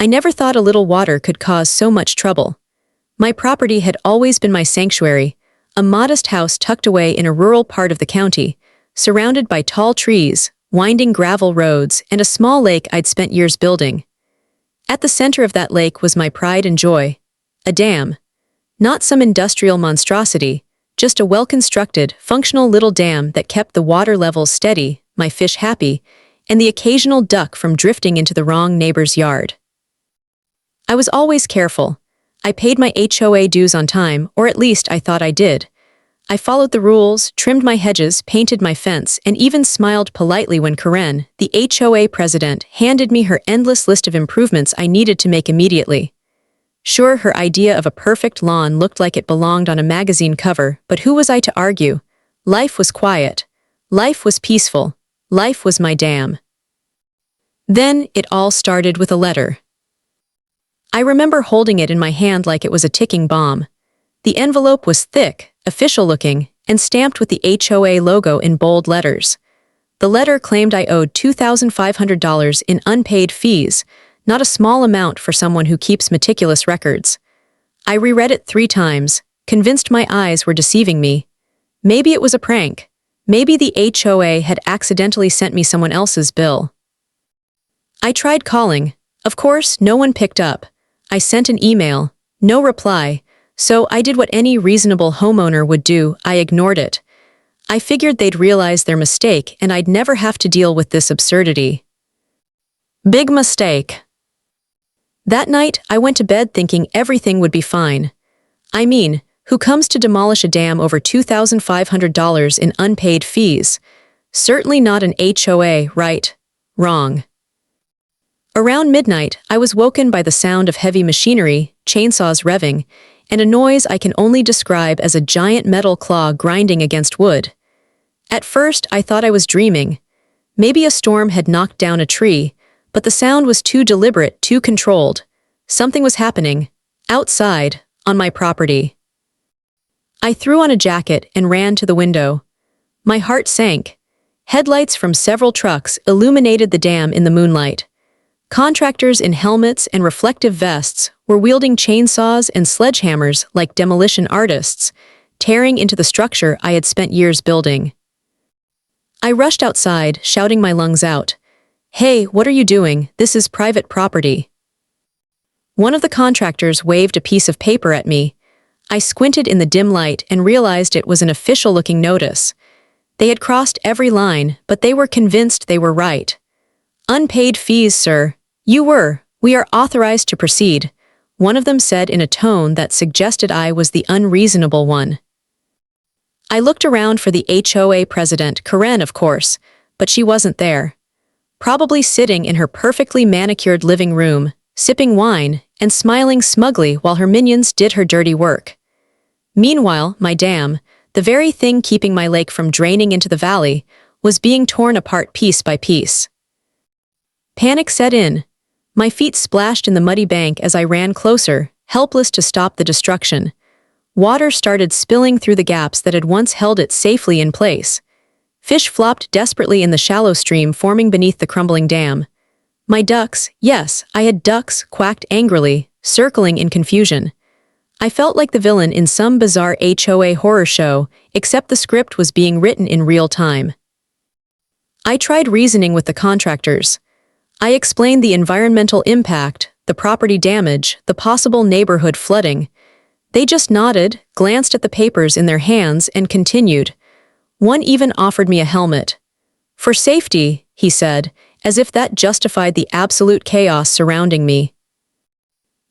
I never thought a little water could cause so much trouble. My property had always been my sanctuary, a modest house tucked away in a rural part of the county, surrounded by tall trees, winding gravel roads, and a small lake I'd spent years building. At the center of that lake was my pride and joy, a dam. Not some industrial monstrosity, just a well-constructed, functional little dam that kept the water levels steady, my fish happy, and the occasional duck from drifting into the wrong neighbor's yard. I was always careful. I paid my HOA dues on time, or at least I thought I did. I followed the rules, trimmed my hedges, painted my fence, and even smiled politely when Karen, the HOA president, handed me her endless list of improvements I needed to make immediately. Sure, her idea of a perfect lawn looked like it belonged on a magazine cover, but who was I to argue? Life was quiet. Life was peaceful. Life was my dam. Then it all started with a letter. I remember holding it in my hand like it was a ticking bomb. The envelope was thick, official-looking, and stamped with the HOA logo in bold letters. The letter claimed I owed $2,500 in unpaid fees, not a small amount for someone who keeps meticulous records. I reread it 3 times, convinced my eyes were deceiving me. Maybe it was a prank. Maybe the HOA had accidentally sent me someone else's bill. I tried calling. Of course, no one picked up. I sent an email. No reply. So I did what any reasonable homeowner would do. I ignored it. I figured they'd realize their mistake and I'd never have to deal with this absurdity. Big mistake. That night, I went to bed thinking everything would be fine. I mean, who comes to demolish a dam over $2,500 in unpaid fees? Certainly not an HOA, right? Wrong. Around midnight, I was woken by the sound of heavy machinery, chainsaws revving, and a noise I can only describe as a giant metal claw grinding against wood. At first, I thought I was dreaming. Maybe a storm had knocked down a tree, but the sound was too deliberate, too controlled. Something was happening. Outside, on my property. I threw on a jacket and ran to the window. My heart sank. Headlights from several trucks illuminated the dam in the moonlight. Contractors in helmets and reflective vests were wielding chainsaws and sledgehammers like demolition artists, tearing into the structure I had spent years building. I rushed outside, shouting my lungs out. "Hey, what are you doing? This is private property." One of the contractors waved a piece of paper at me. I squinted in the dim light and realized it was an official-looking notice. They had crossed every line, but they were convinced they were right. "Unpaid fees, sir." We are authorized to proceed," one of them said in a tone that suggested I was the unreasonable one. I looked around for the HOA president, Karen, of course, but she wasn't there. Probably sitting in her perfectly manicured living room, sipping wine, and smiling smugly while her minions did her dirty work. Meanwhile, my dam, the very thing keeping my lake from draining into the valley, was being torn apart piece by piece. Panic set in. My feet splashed in the muddy bank as I ran closer, helpless to stop the destruction. Water started spilling through the gaps that had once held it safely in place. Fish flopped desperately in the shallow stream forming beneath the crumbling dam. My ducks, yes, I had ducks, quacked angrily, circling in confusion. I felt like the villain in some bizarre HOA horror show, except the script was being written in real time. I tried reasoning with the contractors. I explained the environmental impact, the property damage, the possible neighborhood flooding. They just nodded, glanced at the papers in their hands, and continued. One even offered me a helmet. "For safety," he said, as if that justified the absolute chaos surrounding me.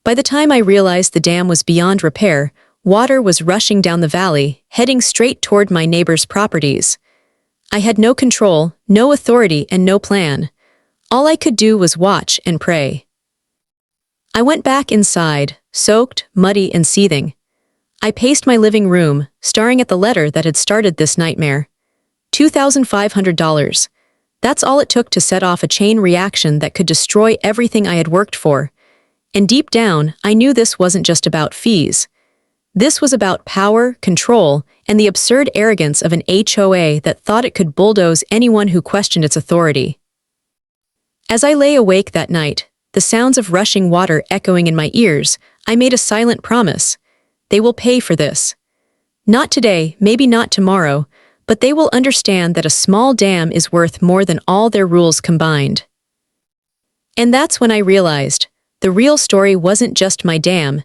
By the time I realized the dam was beyond repair, water was rushing down the valley, heading straight toward my neighbors' properties. I had no control, no authority, and no plan. All I could do was watch and pray. I went back inside, soaked, muddy, and seething. I paced my living room, staring at the letter that had started this nightmare. $2,500. That's all it took to set off a chain reaction that could destroy everything I had worked for. And deep down, I knew this wasn't just about fees. This was about power, control, and the absurd arrogance of an HOA that thought it could bulldoze anyone who questioned its authority. As I lay awake that night, the sounds of rushing water echoing in my ears, I made a silent promise. They will pay for this. Not today, maybe not tomorrow, but they will understand that a small dam is worth more than all their rules combined. And that's when I realized, the real story wasn't just my dam.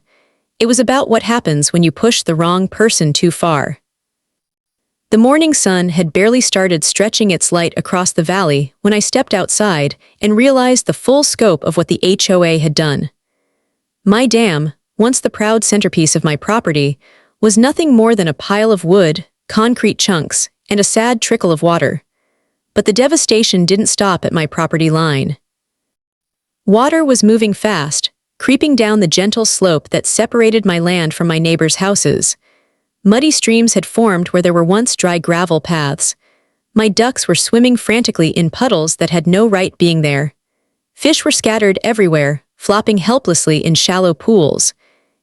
It was about what happens when you push the wrong person too far. The morning sun had barely started stretching its light across the valley when I stepped outside and realized the full scope of what the HOA had done. My dam, once the proud centerpiece of my property, was nothing more than a pile of wood, concrete chunks, and a sad trickle of water. But the devastation didn't stop at my property line. Water was moving fast, creeping down the gentle slope that separated my land from my neighbors' houses. Muddy streams had formed where there were once dry gravel paths. My ducks were swimming frantically in puddles that had no right being there. Fish were scattered everywhere, flopping helplessly in shallow pools.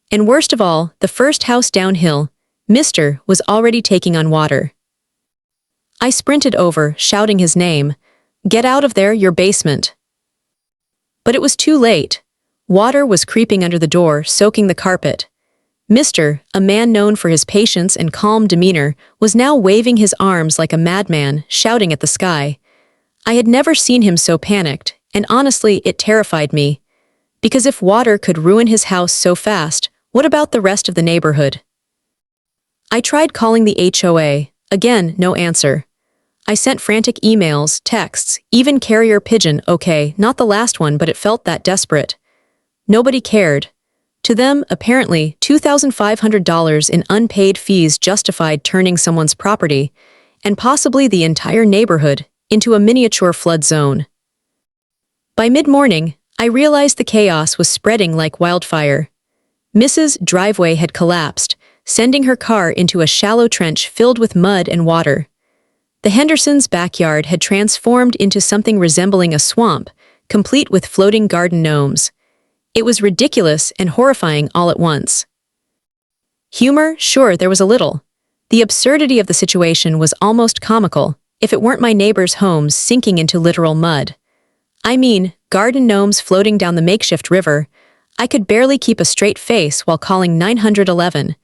And worst of all, the first house downhill, Mr., was already taking on water. I sprinted over, shouting his name. "Get out of there, your basement." But it was too late. Water was creeping under the door, soaking the carpet. Mr., a man known for his patience and calm demeanor, was now waving his arms like a madman, shouting at the sky. I had never seen him so panicked, and honestly, it terrified me. Because if water could ruin his house so fast, what about the rest of the neighborhood? I tried calling the HOA. Again, no answer. I sent frantic emails, texts, even carrier pigeon, okay, not the last one, but it felt that desperate. Nobody cared. To them, apparently, $2,500 in unpaid fees justified turning someone's property, and possibly the entire neighborhood, into a miniature flood zone. By mid-morning, I realized the chaos was spreading like wildfire. Mrs. Driveway had collapsed, sending her car into a shallow trench filled with mud and water. The Hendersons' backyard had transformed into something resembling a swamp, complete with floating garden gnomes. It was ridiculous and horrifying all at once. Humor, sure, there was a little. The absurdity of the situation was almost comical, if it weren't my neighbors' homes sinking into literal mud. I mean, garden gnomes floating down the makeshift river. I could barely keep a straight face while calling 911.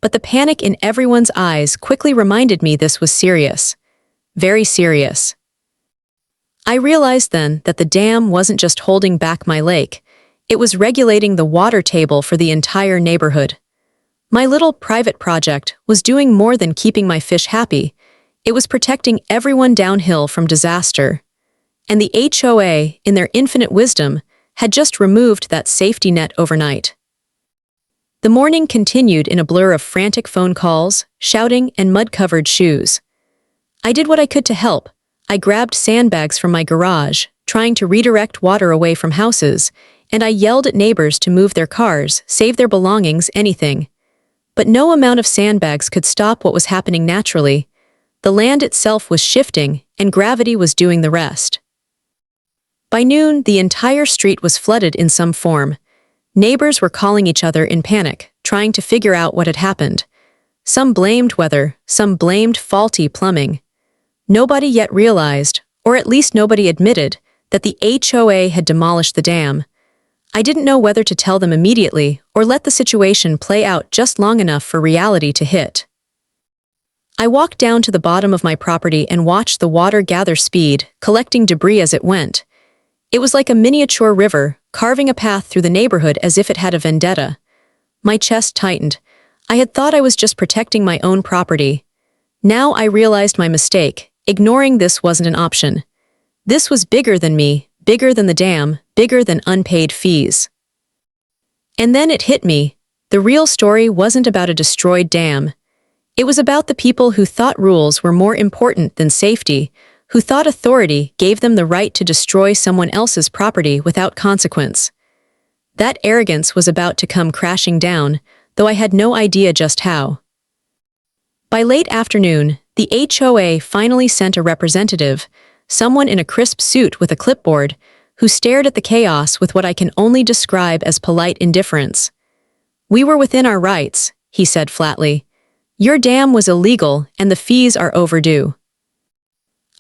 But the panic in everyone's eyes quickly reminded me this was serious. Very serious. I realized then that the dam wasn't just holding back my lake. It was regulating the water table for the entire neighborhood. My little private project was doing more than keeping my fish happy. It was protecting everyone downhill from disaster. And the HOA, in their infinite wisdom, had just removed that safety net overnight. The morning continued in a blur of frantic phone calls, shouting, and mud-covered shoes. I did what I could to help. I grabbed sandbags from my garage, trying to redirect water away from houses, and I yelled at neighbors to move their cars, save their belongings, anything. But no amount of sandbags could stop what was happening naturally. The land itself was shifting, and gravity was doing the rest. By noon, the entire street was flooded in some form. Neighbors were calling each other in panic, trying to figure out what had happened. Some blamed weather, some blamed faulty plumbing. Nobody yet realized, or at least nobody admitted, that the HOA had demolished the dam. I didn't know whether to tell them immediately or let the situation play out just long enough for reality to hit. I walked down to the bottom of my property and watched the water gather speed, collecting debris as it went. It was like a miniature river, carving a path through the neighborhood as if it had a vendetta. My chest tightened. I had thought I was just protecting my own property. Now I realized my mistake. Ignoring this wasn't an option. This was bigger than me, bigger than the dam, bigger than unpaid fees. And then it hit me. The real story wasn't about a destroyed dam. It was about the people who thought rules were more important than safety, who thought authority gave them the right to destroy someone else's property without consequence. That arrogance was about to come crashing down, though I had no idea just how. By late afternoon, the HOA finally sent a representative, someone in a crisp suit with a clipboard, who stared at the chaos with what I can only describe as polite indifference. "We were within our rights," he said flatly. "Your dam was illegal and the fees are overdue."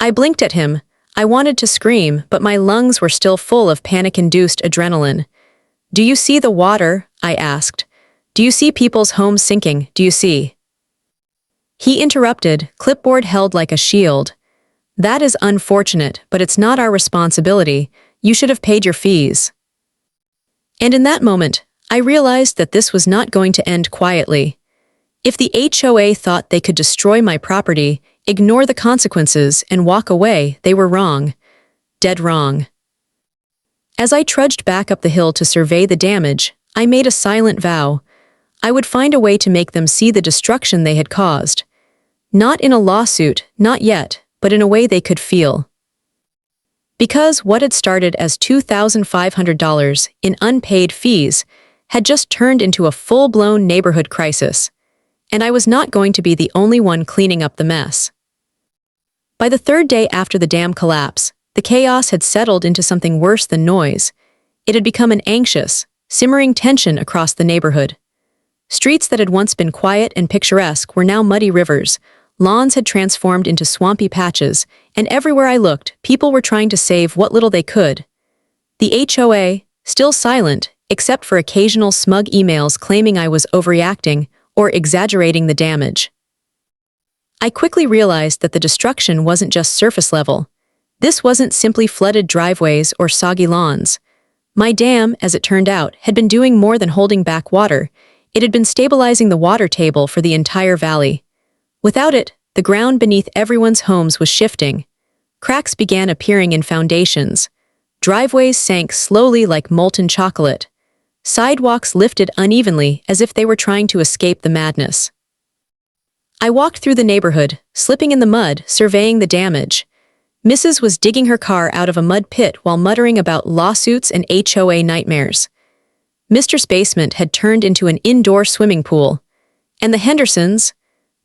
I blinked at him, I wanted to scream, but my lungs were still full of panic-induced adrenaline. "Do you see the water?" I asked. "Do you see people's homes sinking? Do you see?" He interrupted, clipboard held like a shield. "That is unfortunate, but it's not our responsibility. You should have paid your fees." And in that moment, I realized that this was not going to end quietly. If the HOA thought they could destroy my property, ignore the consequences, and walk away, they were wrong. Dead wrong. As I trudged back up the hill to survey the damage, I made a silent vow. I would find a way to make them see the destruction they had caused. Not in a lawsuit, not yet, but in a way they could feel. Because what had started as $2,500 in unpaid fees had just turned into a full-blown neighborhood crisis, and I was not going to be the only one cleaning up the mess. By the third day after the dam collapse, the chaos had settled into something worse than noise. It had become an anxious, simmering tension across the neighborhood. Streets that had once been quiet and picturesque were now muddy rivers, lawns had transformed into swampy patches, and everywhere I looked, people were trying to save what little they could. The HOA, still silent, except for occasional smug emails claiming I was overreacting or exaggerating the damage. I quickly realized that the destruction wasn't just surface level. This wasn't simply flooded driveways or soggy lawns. My dam, as it turned out, had been doing more than holding back water. It had been stabilizing the water table for the entire valley. Without it, the ground beneath everyone's homes was shifting. Cracks began appearing in foundations. Driveways sank slowly like molten chocolate. Sidewalks lifted unevenly as if they were trying to escape the madness. I walked through the neighborhood, slipping in the mud, surveying the damage. Mrs. was digging her car out of a mud pit while muttering about lawsuits and HOA nightmares. Mr.'s basement had turned into an indoor swimming pool. And the Hendersons,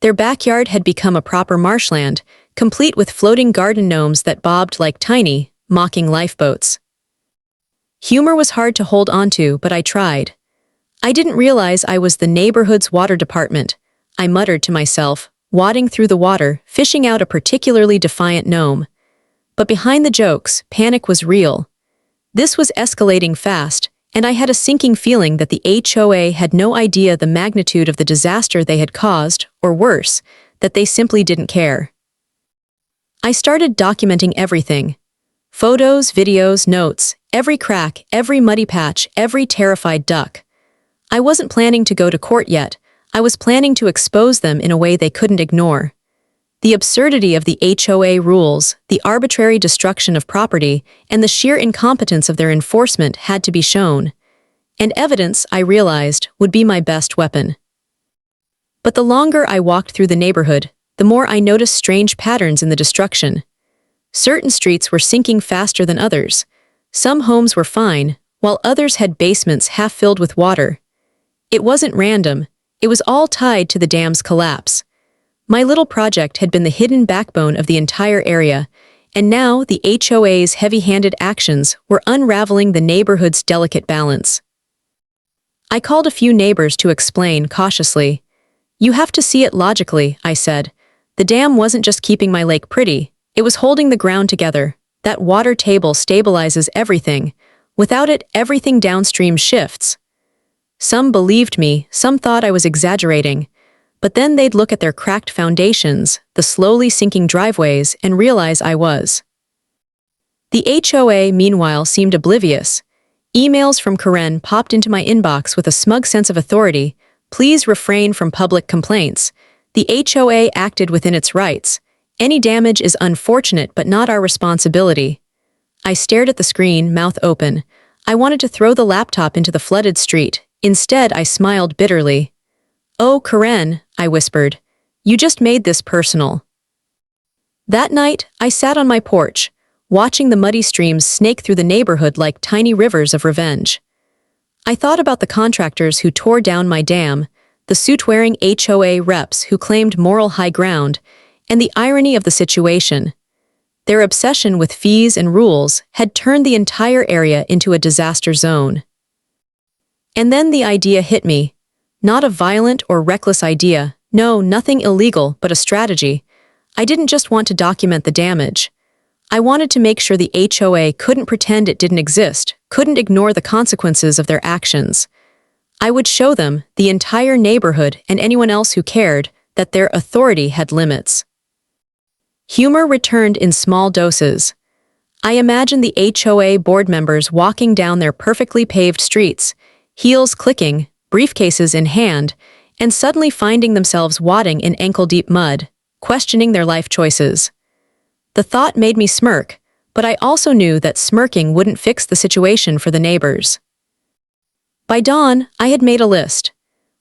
their backyard had become a proper marshland, complete with floating garden gnomes that bobbed like tiny, mocking lifeboats. Humor was hard to hold onto, but I tried. "I didn't realize I was the neighborhood's water department," I muttered to myself, wading through the water, fishing out a particularly defiant gnome. But behind the jokes, panic was real. This was escalating fast, and I had a sinking feeling that the HOA had no idea the magnitude of the disaster they had caused, or worse, that they simply didn't care. I started documenting everything. Photos, videos, notes, every crack, every muddy patch, every terrified duck. I wasn't planning to go to court yet. I was planning to expose them in a way they couldn't ignore. The absurdity of the HOA rules, the arbitrary destruction of property, and the sheer incompetence of their enforcement had to be shown. And evidence, I realized, would be my best weapon. But the longer I walked through the neighborhood, the more I noticed strange patterns in the destruction. Certain streets were sinking faster than others. Some homes were fine, while others had basements half filled with water. It wasn't random. It was all tied to the dam's collapse. My little project had been the hidden backbone of the entire area, and now the HOA's heavy-handed actions were unraveling the neighborhood's delicate balance. I called a few neighbors to explain cautiously. "You have to see it logically," I said. "The dam wasn't just keeping my lake pretty. It was holding the ground together. That water table stabilizes everything. Without it, everything downstream shifts." Some believed me, some thought I was exaggerating. But then they'd look at their cracked foundations, the slowly sinking driveways, and realize I was. The HOA, meanwhile, seemed oblivious. Emails from Karen popped into my inbox with a smug sense of authority. "Please refrain from public complaints. The HOA acted within its rights. Any damage is unfortunate but not our responsibility." I stared at the screen, mouth open. I wanted to throw the laptop into the flooded street. Instead, I smiled bitterly. "Oh, Karen," I whispered. "You just made this personal." That night, I sat on my porch, watching the muddy streams snake through the neighborhood like tiny rivers of revenge. I thought about the contractors who tore down my dam, the suit-wearing HOA reps who claimed moral high ground, and the irony of the situation. Their obsession with fees and rules had turned the entire area into a disaster zone. And then the idea hit me. Not a violent or reckless idea, no, nothing illegal, but a strategy. I didn't just want to document the damage. I wanted to make sure the HOA couldn't pretend it didn't exist, couldn't ignore the consequences of their actions. I would show them, the entire neighborhood and anyone else who cared, that their authority had limits. Humor returned in small doses. I imagined the HOA board members walking down their perfectly paved streets, heels clicking, briefcases in hand, and suddenly finding themselves wading in ankle-deep mud, questioning their life choices. The thought made me smirk, but I also knew that smirking wouldn't fix the situation for the neighbors. By dawn, I had made a list.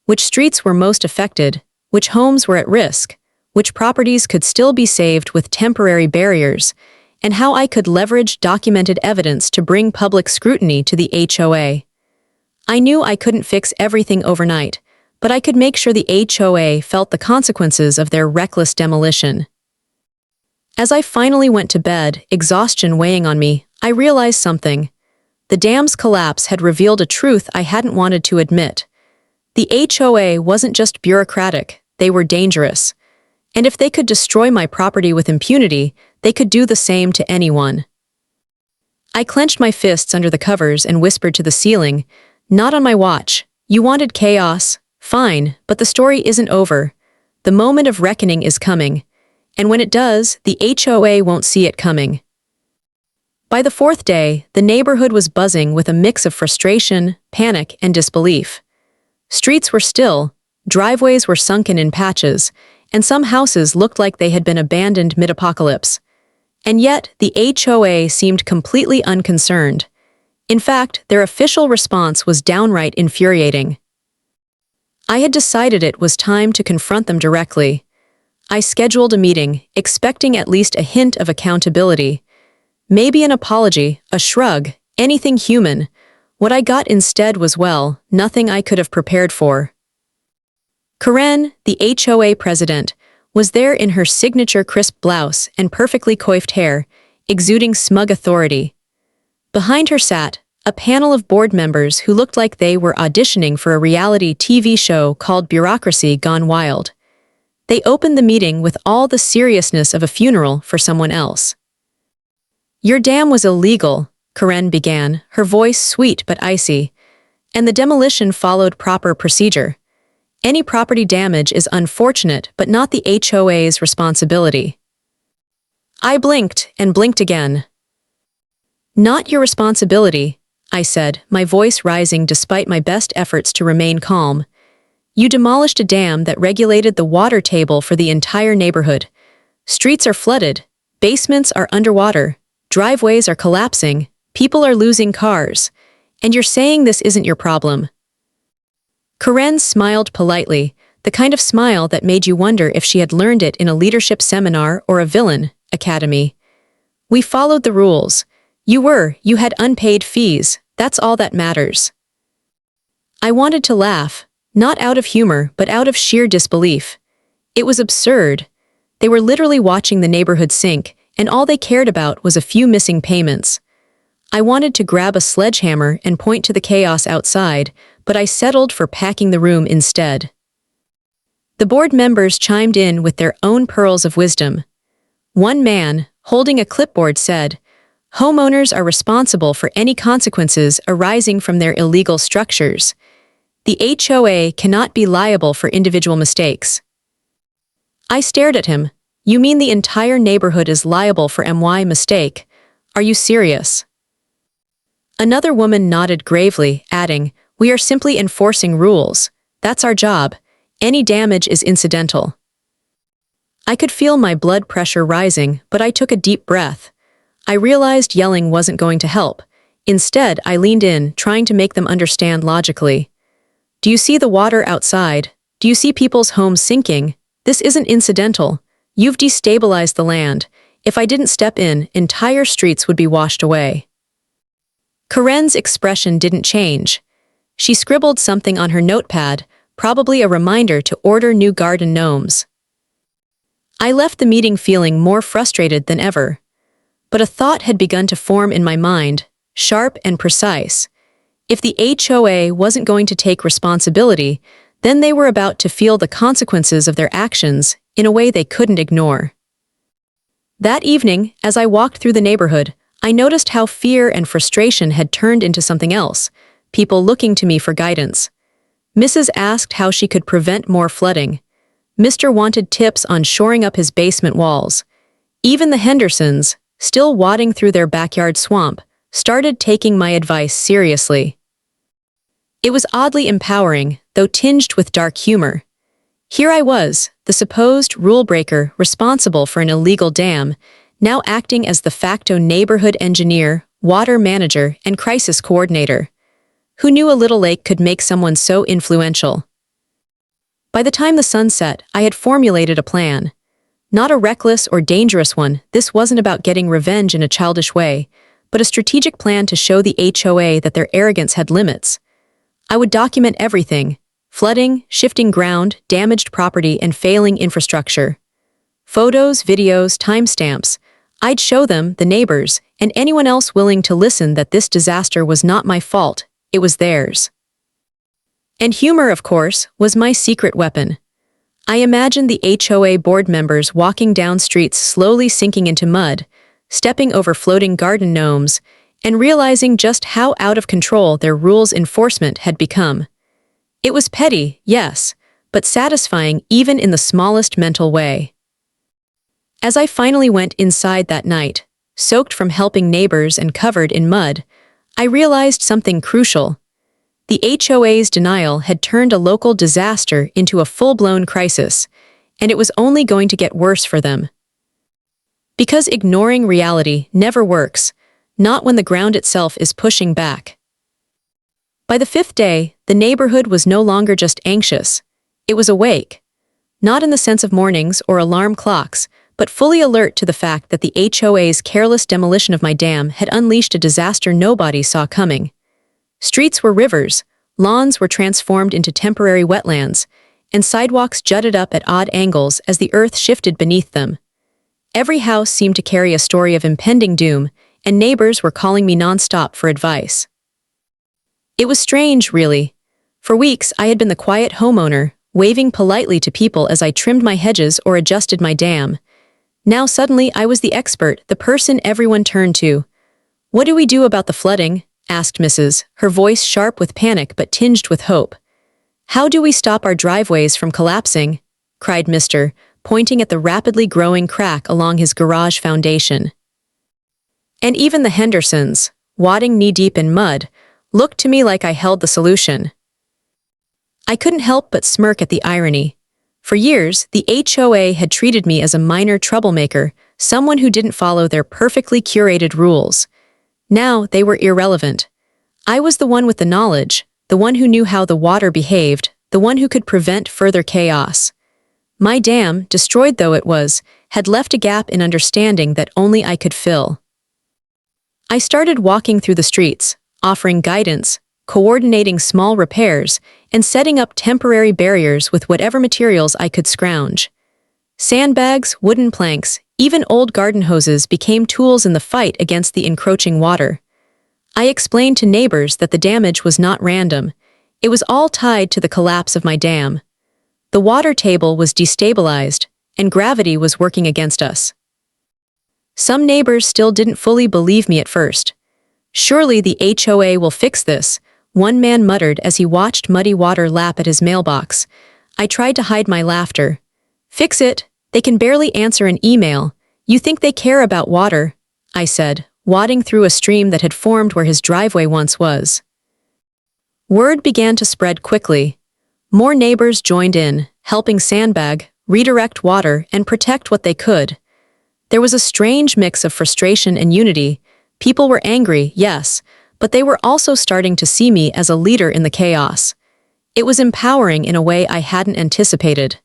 Which streets were most affected, which homes were at risk, which properties could still be saved with temporary barriers, and how I could leverage documented evidence to bring public scrutiny to the HOA. I knew I couldn't fix everything overnight, but I could make sure the HOA felt the consequences of their reckless demolition. As I finally went to bed, exhaustion weighing on me, I realized something. The dam's collapse had revealed a truth I hadn't wanted to admit. The HOA wasn't just bureaucratic, they were dangerous. And if they could destroy my property with impunity, they could do the same to anyone. I clenched my fists under the covers and whispered to the ceiling, "Not on my watch. You wanted chaos? Fine, but the story isn't over. The moment of reckoning is coming. And when it does, the HOA won't see it coming." By the fourth day, the neighborhood was buzzing with a mix of frustration, panic, and disbelief. Streets were still, driveways were sunken in patches, and some houses looked like they had been abandoned mid-apocalypse. And yet, the HOA seemed completely unconcerned. In fact, their official response was downright infuriating. I had decided it was time to confront them directly. I scheduled a meeting, expecting at least a hint of accountability. Maybe an apology, a shrug, anything human. What I got instead was, well, nothing I could have prepared for. Karen, the HOA president, was there in her signature crisp blouse and perfectly coiffed hair, exuding smug authority. Behind her sat a panel of board members who looked like they were auditioning for a reality TV show called Bureaucracy Gone Wild. They opened the meeting with all the seriousness of a funeral for someone else. "Your dam was illegal," Karen began, her voice sweet but icy, "and the demolition followed proper procedure. Any property damage is unfortunate but not the HOA's responsibility." I blinked and blinked again. "Not your responsibility," I said, my voice rising despite my best efforts to remain calm. "You demolished a dam that regulated the water table for the entire neighborhood. Streets are flooded, basements are underwater, driveways are collapsing, people are losing cars, and you're saying this isn't your problem." Karen smiled politely, the kind of smile that made you wonder if she had learned it in a leadership seminar or a villain academy. "We followed the rules. You had unpaid fees, that's all that matters." I wanted to laugh, not out of humor but out of sheer disbelief. It was absurd. They were literally watching the neighborhood sink, and all they cared about was a few missing payments. I wanted to grab a sledgehammer and point to the chaos outside, but I settled for packing the room instead. The board members chimed in with their own pearls of wisdom. One man, holding a clipboard, said, "Homeowners are responsible for any consequences arising from their illegal structures. The HOA cannot be liable for individual mistakes." I stared at him. "You mean the entire neighborhood is liable for my mistake? Are you serious?" Another woman nodded gravely, adding, "We are simply enforcing rules. That's our job. Any damage is incidental." I could feel my blood pressure rising, but I took a deep breath. I realized yelling wasn't going to help. Instead, I leaned in, trying to make them understand logically. "Do you see the water outside? Do you see people's homes sinking? This isn't incidental. You've destabilized the land. If I didn't step in, entire streets would be washed away." Karen's expression didn't change. She scribbled something on her notepad, probably a reminder to order new garden gnomes. I left the meeting feeling more frustrated than ever. But a thought had begun to form in my mind, sharp and precise. If the HOA wasn't going to take responsibility, then they were about to feel the consequences of their actions in a way they couldn't ignore. That evening, as I walked through the neighborhood, I noticed how fear and frustration had turned into something else, people looking to me for guidance. Mrs. asked how she could prevent more flooding. Mr. wanted tips on shoring up his basement walls. Even the Hendersons, still wading through their backyard swamp, started taking my advice seriously. It was oddly empowering, though tinged with dark humor. Here I was, the supposed rule breaker responsible for an illegal dam, now acting as the de facto neighborhood engineer, water manager, and crisis coordinator. Who knew a little lake could make someone so influential? By the time the sun set, I had formulated a plan. Not a reckless or dangerous one, this wasn't about getting revenge in a childish way, but a strategic plan to show the HOA that their arrogance had limits. I would document everything: flooding, shifting ground, damaged property, and failing infrastructure. Photos, videos, timestamps. I'd show them, the neighbors, and anyone else willing to listen that this disaster was not my fault, it was theirs. And humor, of course, was my secret weapon. I imagined the HOA board members walking down streets slowly sinking into mud, stepping over floating garden gnomes, and realizing just how out of control their rules enforcement had become. It was petty, yes, but satisfying even in the smallest mental way. As I finally went inside that night, soaked from helping neighbors and covered in mud, I realized something crucial. The HOA's denial had turned a local disaster into a full-blown crisis, and it was only going to get worse for them. Because ignoring reality never works, not when the ground itself is pushing back. By the fifth day, the neighborhood was no longer just anxious. It was awake. Not in the sense of mornings or alarm clocks, but fully alert to the fact that the HOA's careless demolition of my dam had unleashed a disaster nobody saw coming. Streets were rivers, lawns were transformed into temporary wetlands, and sidewalks jutted up at odd angles as the earth shifted beneath them. Every house seemed to carry a story of impending doom, and neighbors were calling me nonstop for advice. It was strange, really. For weeks, I had been the quiet homeowner, waving politely to people as I trimmed my hedges or adjusted my dam. Now suddenly I was the expert, the person everyone turned to. "What do we do about the flooding?" asked Mrs., her voice sharp with panic but tinged with hope. "How do we stop our driveways from collapsing?" cried Mr., pointing at the rapidly growing crack along his garage foundation. And even the Hendersons, wading knee-deep in mud, looked to me like I held the solution. I couldn't help but smirk at the irony. For years, the HOA had treated me as a minor troublemaker, someone who didn't follow their perfectly curated rules. Now they were irrelevant. I was the one with the knowledge, the one who knew how the water behaved, the one who could prevent further chaos. My dam, destroyed though it was, had left a gap in understanding that only I could fill. I started walking through the streets, offering guidance, coordinating small repairs, and setting up temporary barriers with whatever materials I could scrounge. Sandbags, wooden planks, even old garden hoses became tools in the fight against the encroaching water. I explained to neighbors that the damage was not random. It was all tied to the collapse of my dam. The water table was destabilized, and gravity was working against us. Some neighbors still didn't fully believe me at first. "Surely the HOA will fix this," one man muttered as he watched muddy water lap at his mailbox. I tried to hide my laughter. "Fix it? They can barely answer an email. You think they care about water?" I said, wading through a stream that had formed where his driveway once was. Word began to spread quickly. More neighbors joined in, helping sandbag, redirect water, and protect what they could. There was a strange mix of frustration and unity. People were angry, yes, but they were also starting to see me as a leader in the chaos. It was empowering in a way I hadn't anticipated.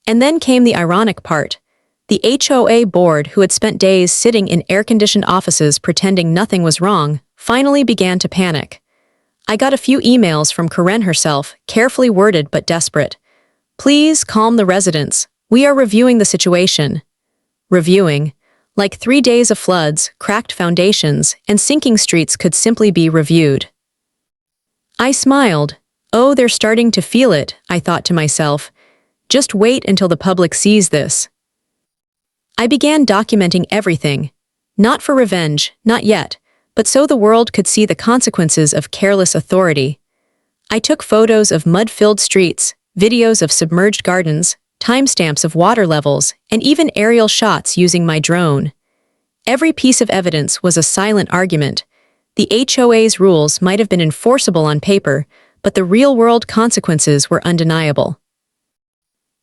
And then came the ironic part. The HOA board, who had spent days sitting in air-conditioned offices pretending nothing was wrong, finally began to panic. I got a few emails from Karen herself, carefully worded but desperate. "Please calm the residents. We are reviewing the situation." Reviewing. Like 3 days of floods, cracked foundations, and sinking streets could simply be reviewed. I smiled. "Oh, they're starting to feel it," I thought to myself. "Just wait until the public sees this." I began documenting everything. Not for revenge, not yet, but so the world could see the consequences of careless authority. I took photos of mud-filled streets, videos of submerged gardens, timestamps of water levels, and even aerial shots using my drone. Every piece of evidence was a silent argument. The HOA's rules might have been enforceable on paper, but the real-world consequences were undeniable.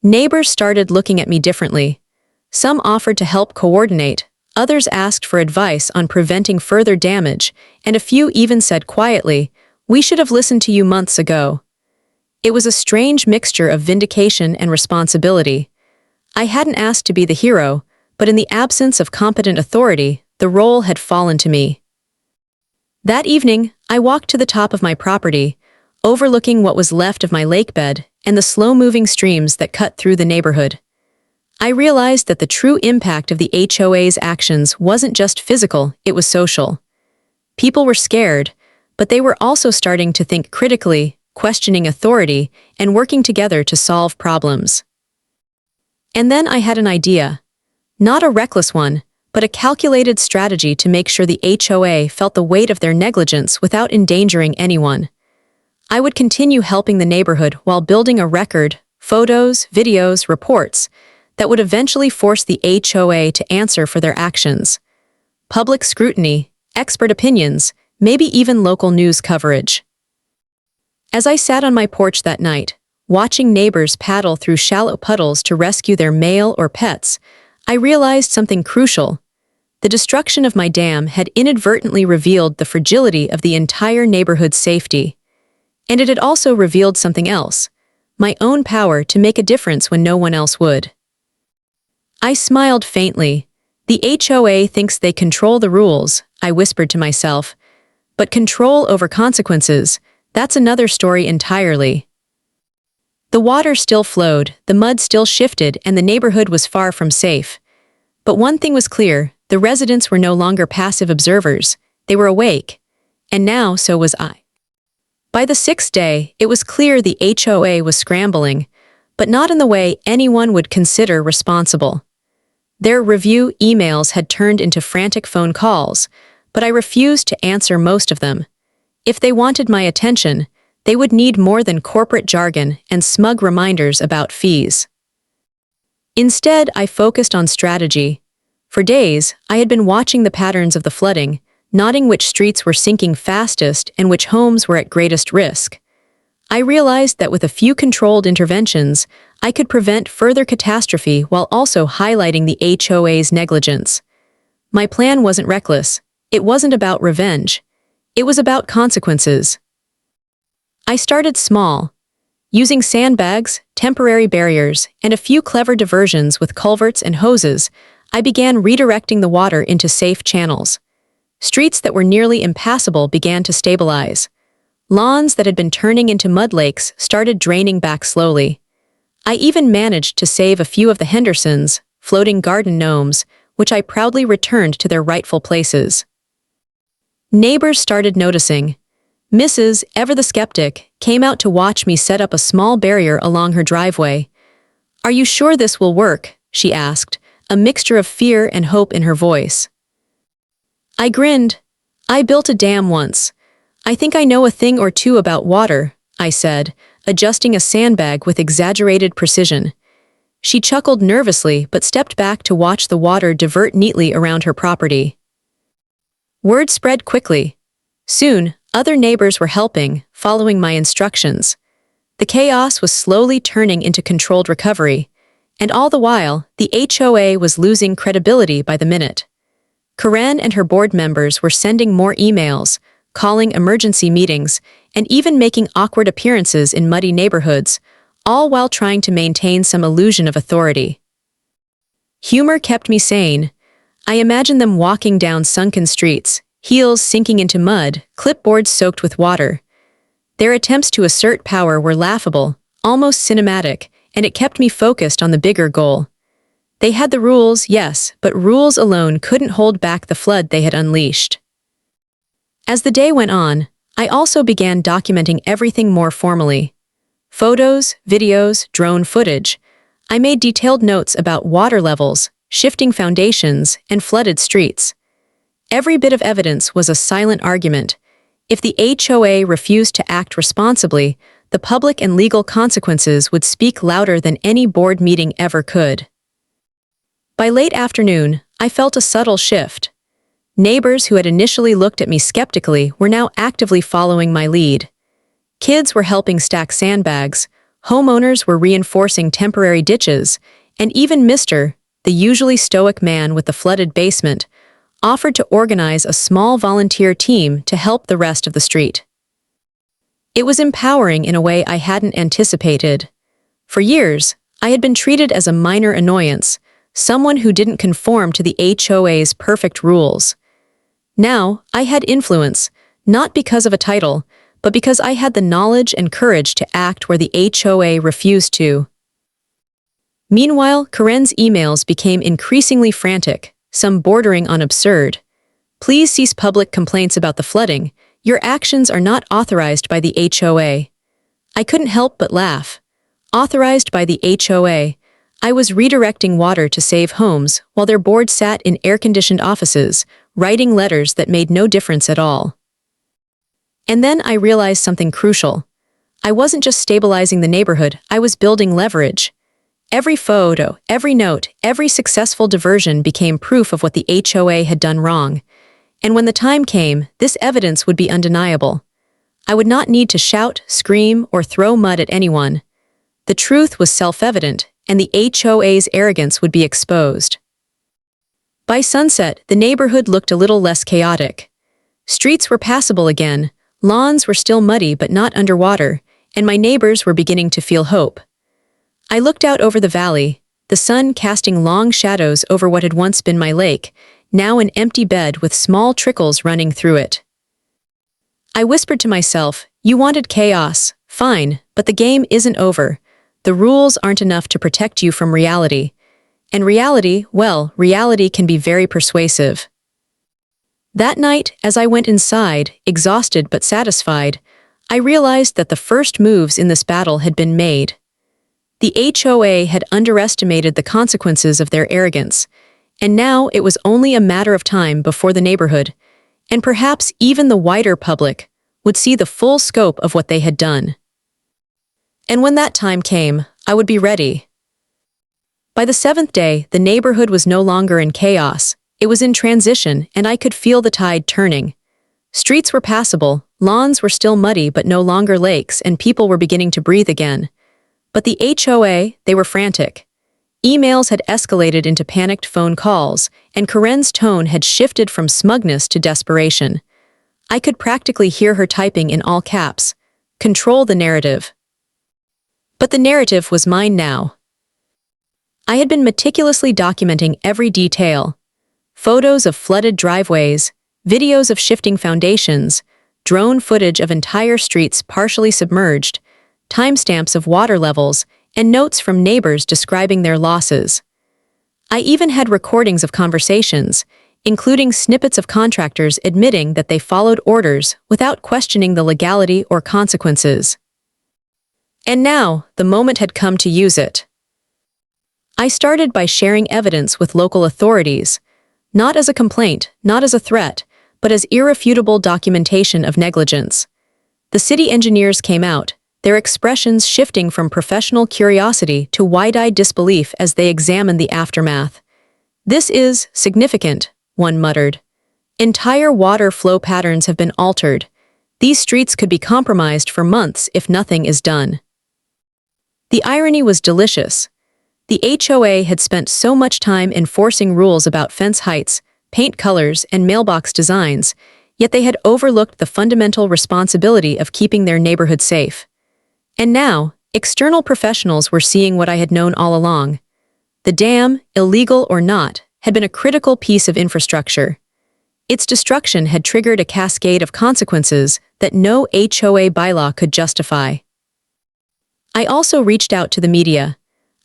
Neighbors started looking at me differently. Some offered to help coordinate, others asked for advice on preventing further damage, and a few even said quietly, "We should have listened to you months ago." It was a strange mixture of vindication and responsibility. I hadn't asked to be the hero, but in the absence of competent authority, the role had fallen to me. That evening, I walked to the top of my property, overlooking what was left of my lakebed and the slow-moving streams that cut through the neighborhood. I realized that the true impact of the HOA's actions wasn't just physical, it was social. People were scared, but they were also starting to think critically, questioning authority, and working together to solve problems. And then I had an idea. Not a reckless one, but a calculated strategy to make sure the HOA felt the weight of their negligence without endangering anyone. I would continue helping the neighborhood while building a record, photos, videos, reports, that would eventually force the HOA to answer for their actions. Public scrutiny, expert opinions, maybe even local news coverage. As I sat on my porch that night, watching neighbors paddle through shallow puddles to rescue their mail or pets, I realized something crucial. The destruction of my dam had inadvertently revealed the fragility of the entire neighborhood's safety. And it had also revealed something else, my own power to make a difference when no one else would. I smiled faintly. The HOA thinks they control the rules, I whispered to myself. But control over consequences, that's another story entirely. The water still flowed, the mud still shifted, and the neighborhood was far from safe. But one thing was clear, the residents were no longer passive observers, they were awake. And now so was I. By the 6th day, it was clear the HOA was scrambling, but not in the way anyone would consider responsible. Their review emails had turned into frantic phone calls, but I refused to answer most of them. If they wanted my attention, they would need more than corporate jargon and smug reminders about fees. Instead, I focused on strategy. For days, I had been watching the patterns of the flooding, noting which streets were sinking fastest and which homes were at greatest risk. I realized that with a few controlled interventions, I could prevent further catastrophe while also highlighting the HOA's negligence. My plan wasn't reckless. It wasn't about revenge. It was about consequences. I started small. Using sandbags, temporary barriers, and a few clever diversions with culverts and hoses, I began redirecting the water into safe channels. Streets that were nearly impassable began to stabilize. Lawns that had been turning into mud lakes started draining back slowly. I even managed to save a few of the Hendersons, floating garden gnomes, which I proudly returned to their rightful places. Neighbors started noticing. Mrs., ever the skeptic, came out to watch me set up a small barrier along her driveway. "Are you sure this will work?" she asked, a mixture of fear and hope in her voice. I grinned. "I built a dam once. I think I know a thing or two about water," I said, adjusting a sandbag with exaggerated precision. She chuckled nervously but stepped back to watch the water divert neatly around her property. Word spread quickly. Soon, other neighbors were helping, following my instructions. The chaos was slowly turning into controlled recovery, and all the while, the HOA was losing credibility by the minute. Karen and her board members were sending more emails, calling emergency meetings, and even making awkward appearances in muddy neighborhoods, all while trying to maintain some illusion of authority. Humor kept me sane. I imagined them walking down sunken streets, heels sinking into mud, clipboards soaked with water. Their attempts to assert power were laughable, almost cinematic, and it kept me focused on the bigger goal. They had the rules, yes, but rules alone couldn't hold back the flood they had unleashed. As the day went on, I also began documenting everything more formally. Photos, videos, drone footage. I made detailed notes about water levels, shifting foundations, and flooded streets. Every bit of evidence was a silent argument. If the HOA refused to act responsibly, the public and legal consequences would speak louder than any board meeting ever could. By late afternoon, I felt a subtle shift. Neighbors who had initially looked at me skeptically were now actively following my lead. Kids were helping stack sandbags, homeowners were reinforcing temporary ditches, and even Mr., the usually stoic man with the flooded basement, offered to organize a small volunteer team to help the rest of the street. It was empowering in a way I hadn't anticipated. For years, I had been treated as a minor annoyance, someone who didn't conform to the HOA's perfect rules. Now, I had influence, not because of a title, but because I had the knowledge and courage to act where the HOA refused to. Meanwhile, Karen's emails became increasingly frantic, some bordering on absurd. Please cease public complaints about the flooding. Your actions are not authorized by the HOA. I couldn't help but laugh. Authorized by the HOA, I was redirecting water to save homes while their board sat in air-conditioned offices, writing letters that made no difference at all. And then I realized something crucial. I wasn't just stabilizing the neighborhood, I was building leverage. Every photo, every note, every successful diversion became proof of what the HOA had done wrong. And when the time came, this evidence would be undeniable. I would not need to shout, scream, or throw mud at anyone. The truth was self-evident, and the HOA's arrogance would be exposed. By sunset, the neighborhood looked a little less chaotic. Streets were passable again, lawns were still muddy but not underwater, and my neighbors were beginning to feel hope. I looked out over the valley, the sun casting long shadows over what had once been my lake, now an empty bed with small trickles running through it. I whispered to myself, "You wanted chaos, fine, but the game isn't over. The rules aren't enough to protect you from reality. And reality, well, reality can be very persuasive." That night, as I went inside, exhausted but satisfied, I realized that the first moves in this battle had been made. The HOA had underestimated the consequences of their arrogance, and now it was only a matter of time before the neighborhood, and perhaps even the wider public, would see the full scope of what they had done. And when that time came, I would be ready. By the 7th day, the neighborhood was no longer in chaos. It was in transition, and I could feel the tide turning. Streets were passable, lawns were still muddy but no longer lakes, and people were beginning to breathe again. But the HOA, they were frantic. Emails had escalated into panicked phone calls, and Karen's tone had shifted from smugness to desperation. I could practically hear her typing in all caps, "Control the narrative." But the narrative was mine now. I had been meticulously documenting every detail. Photos of flooded driveways, videos of shifting foundations, drone footage of entire streets partially submerged, timestamps of water levels, and notes from neighbors describing their losses. I even had recordings of conversations, including snippets of contractors admitting that they followed orders without questioning the legality or consequences. And now, the moment had come to use it. I started by sharing evidence with local authorities, not as a complaint, not as a threat, but as irrefutable documentation of negligence. The city engineers came out, their expressions shifting from professional curiosity to wide-eyed disbelief as they examined the aftermath. "This is significant," one muttered. "Entire water flow patterns have been altered. These streets could be compromised for months if nothing is done." The irony was delicious. The HOA had spent so much time enforcing rules about fence heights, paint colors, and mailbox designs, yet they had overlooked the fundamental responsibility of keeping their neighborhood safe. And now, external professionals were seeing what I had known all along. The dam, illegal or not, had been a critical piece of infrastructure. Its destruction had triggered a cascade of consequences that no HOA bylaw could justify. I also reached out to the media.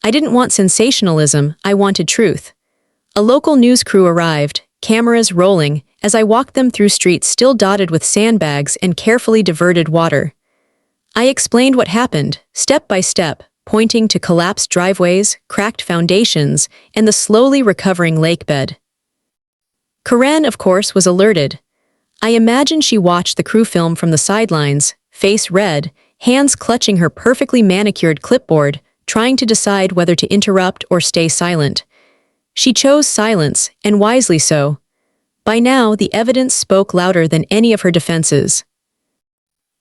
I didn't want sensationalism, I wanted truth. A local news crew arrived, cameras rolling, as I walked them through streets still dotted with sandbags and carefully diverted water. I explained what happened, step by step, pointing to collapsed driveways, cracked foundations, and the slowly recovering lake bed. Karen, of course, was alerted. I imagine she watched the crew film from the sidelines, face red, hands clutching her perfectly manicured clipboard, trying to decide whether to interrupt or stay silent. She chose silence, and wisely so. By now, the evidence spoke louder than any of her defenses.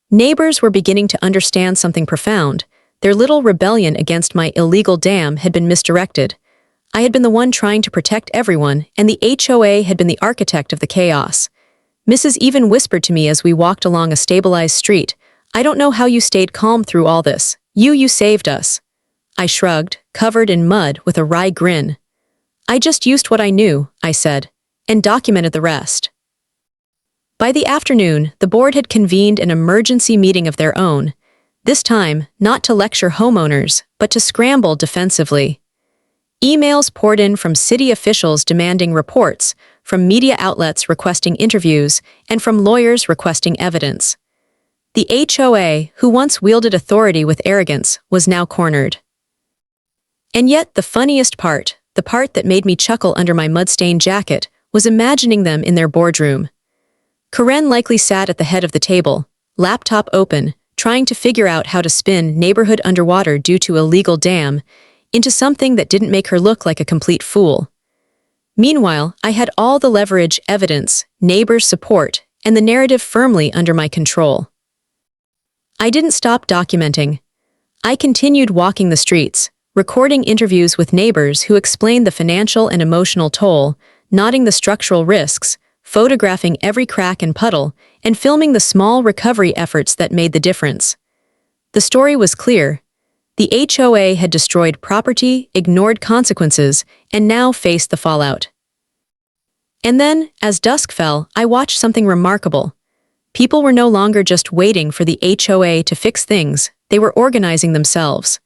Neighbors were beginning to understand something profound. Their little rebellion against my illegal dam had been misdirected. I had been the one trying to protect everyone, and the HOA had been the architect of the chaos. Mrs. even whispered to me as we walked along a stabilized street, "I don't know how you stayed calm through all this. You saved us." I shrugged, covered in mud, with a wry grin. "I just used what I knew," I said, and documented the rest. By the afternoon, the board had convened an emergency meeting of their own, this time not to lecture homeowners, but to scramble defensively. Emails poured in from city officials demanding reports, from media outlets requesting interviews, and from lawyers requesting evidence. The HOA, who once wielded authority with arrogance, was now cornered. And yet the funniest part, the part that made me chuckle under my mud-stained jacket, was imagining them in their boardroom. Karen likely sat at the head of the table, laptop open, trying to figure out how to spin neighborhood underwater due to illegal dam into something that didn't make her look like a complete fool. Meanwhile, I had all the leverage, evidence, neighbors' support, and the narrative firmly under my control. I didn't stop documenting. I continued walking the streets, recording interviews with neighbors who explained the financial and emotional toll, noting the structural risks, photographing every crack and puddle, and filming the small recovery efforts that made the difference. The story was clear. The HOA had destroyed property, ignored consequences, and now faced the fallout. And then, as dusk fell, I watched something remarkable. People were no longer just waiting for the HOA to fix things, they were organizing themselves.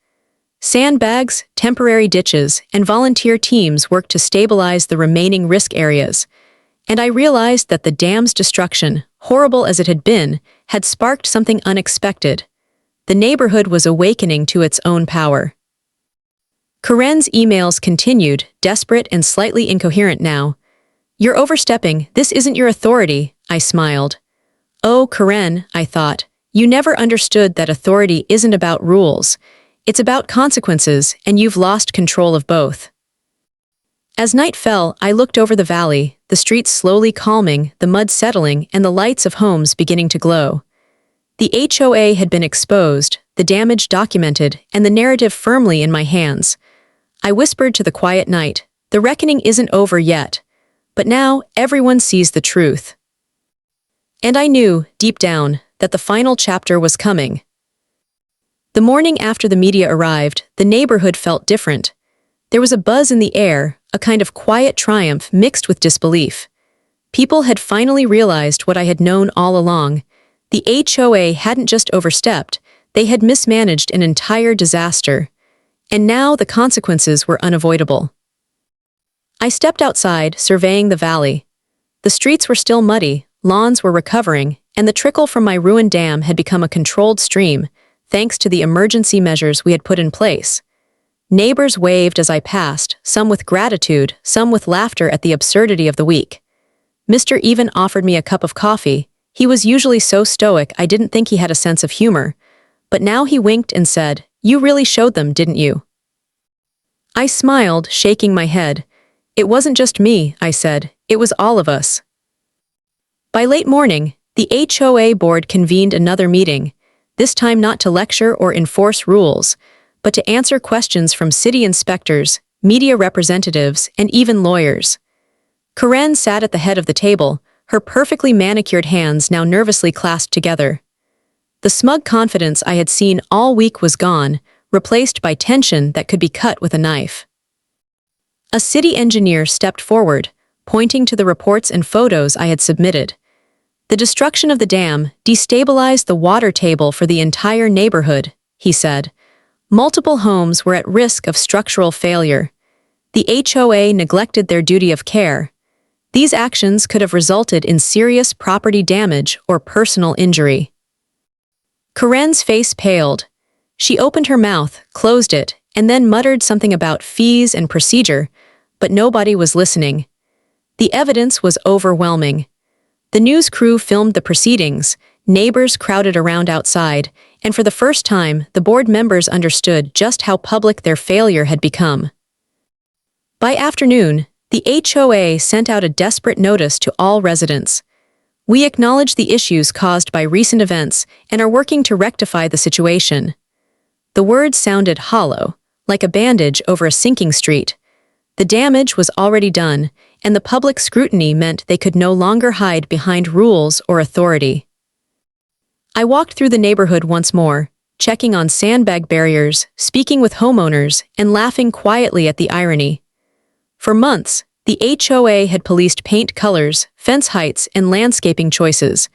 Sandbags, temporary ditches, and volunteer teams worked to stabilize the remaining risk areas. And I realized that the dam's destruction, horrible as it had been, had sparked something unexpected. The neighborhood was awakening to its own power. Karen's emails continued, desperate and slightly incoherent now. "You're overstepping, this isn't your authority," I smiled. "Oh, Karen," I thought, "you never understood that authority isn't about rules. It's about consequences, and you've lost control of both." As night fell, I looked over the valley, the streets slowly calming, the mud settling, and the lights of homes beginning to glow. The HOA had been exposed, the damage documented, and the narrative firmly in my hands. I whispered to the quiet night, "The reckoning isn't over yet." But now, everyone sees the truth. And I knew, deep down, that the final chapter was coming. The morning after the media arrived, the neighborhood felt different. There was a buzz in the air, a kind of quiet triumph mixed with disbelief. People had finally realized what I had known all along. The HOA hadn't just overstepped, they had mismanaged an entire disaster. And now the consequences were unavoidable. I stepped outside, surveying the valley. The streets were still muddy, lawns were recovering, and the trickle from my ruined dam had become a controlled stream, thanks to the emergency measures we had put in place. Neighbors waved as I passed, some with gratitude, some with laughter at the absurdity of the week. Mr. even offered me a cup of coffee. He was usually so stoic I didn't think he had a sense of humor. But now he winked and said, "You really showed them, didn't you?" I smiled, shaking my head. "It wasn't just me," I said, "it was all of us." By late morning, the HOA board convened another meeting, this time not to lecture or enforce rules, but to answer questions from city inspectors, media representatives, and even lawyers. Karen sat at the head of the table, her perfectly manicured hands now nervously clasped together. The smug confidence I had seen all week was gone, replaced by tension that could be cut with a knife. A city engineer stepped forward, pointing to the reports and photos I had submitted. "The destruction of the dam destabilized the water table for the entire neighborhood," he said. "Multiple homes were at risk of structural failure. The HOA neglected their duty of care. These actions could have resulted in serious property damage or personal injury." Karen's face paled. She opened her mouth, closed it, and then muttered something about fees and procedure, but nobody was listening. The evidence was overwhelming. The news crew filmed the proceedings, neighbors crowded around outside, and for the first time, the board members understood just how public their failure had become. By afternoon, the HOA sent out a desperate notice to all residents. We acknowledge the issues caused by recent events and are working to rectify the situation. The words sounded hollow, like a bandage over a sinking street. The damage was already done, and the public scrutiny meant they could no longer hide behind rules or authority. I walked through the neighborhood once more, checking on sandbag barriers, speaking with homeowners, and laughing quietly at the irony. For months, the HOA had policed paint colors, fence heights, and landscaping choices.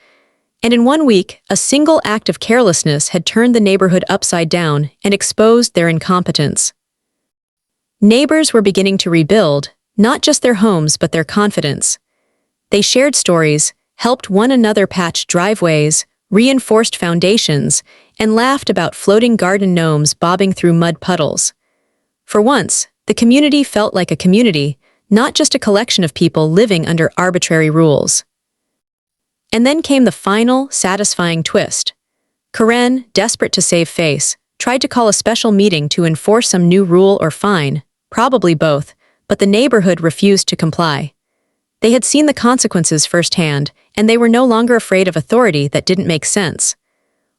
And in 1 week, a single act of carelessness had turned the neighborhood upside down and exposed their incompetence. Neighbors were beginning to rebuild, not just their homes but their confidence. They shared stories, helped one another patch driveways, reinforced foundations, and laughed about floating garden gnomes bobbing through mud puddles. For once, the community felt like a community, not just a collection of people living under arbitrary rules. And then came the final, satisfying twist. Karen, desperate to save face, tried to call a special meeting to enforce some new rule or fine, probably both, but the neighborhood refused to comply. They had seen the consequences firsthand, and they were no longer afraid of authority that didn't make sense.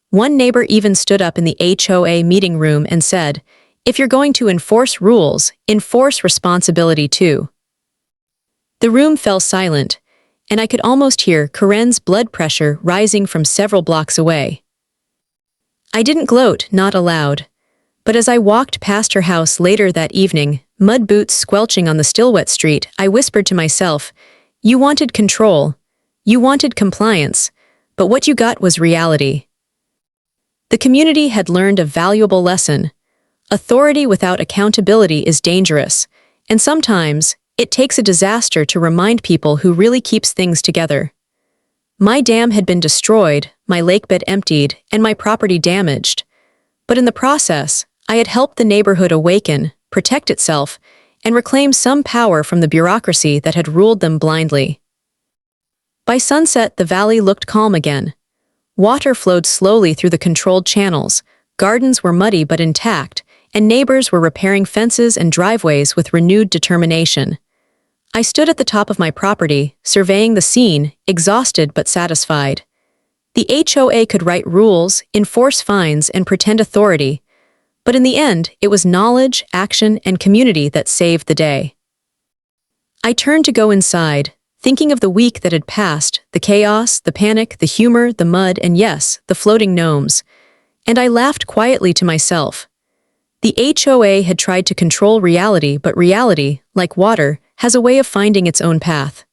One neighbor even stood up in the HOA meeting room and said, "If you're going to enforce rules, enforce responsibility too." The room fell silent, and I could almost hear Karen's blood pressure rising from several blocks away. I didn't gloat, not aloud. But as I walked past her house later that evening, mud boots squelching on the still wet street, I whispered to myself, "You wanted control. You wanted compliance. But what you got was reality." The community had learned a valuable lesson. Authority without accountability is dangerous, and sometimes it takes a disaster to remind people who really keeps things together. My dam had been destroyed, my lakebed emptied, and my property damaged. But in the process, I had helped the neighborhood awaken, protect itself, and reclaim some power from the bureaucracy that had ruled them blindly. By sunset, the valley looked calm again. Water flowed slowly through the controlled channels, gardens were muddy but intact, and neighbors were repairing fences and driveways with renewed determination. I stood at the top of my property, surveying the scene, exhausted but satisfied. The HOA could write rules, enforce fines, and pretend authority, but in the end, it was knowledge, action, and community that saved the day. I turned to go inside, thinking of the week that had passed, the chaos, the panic, the humor, the mud, and yes, the floating gnomes. And I laughed quietly to myself. The HOA had tried to control reality, but reality, like water, has a way of finding its own path.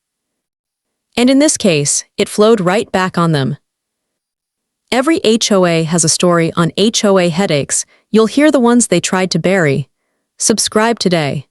And in this case, it flowed right back on them. Every HOA has a story on HOA headaches. You'll hear the ones they tried to bury. Subscribe today.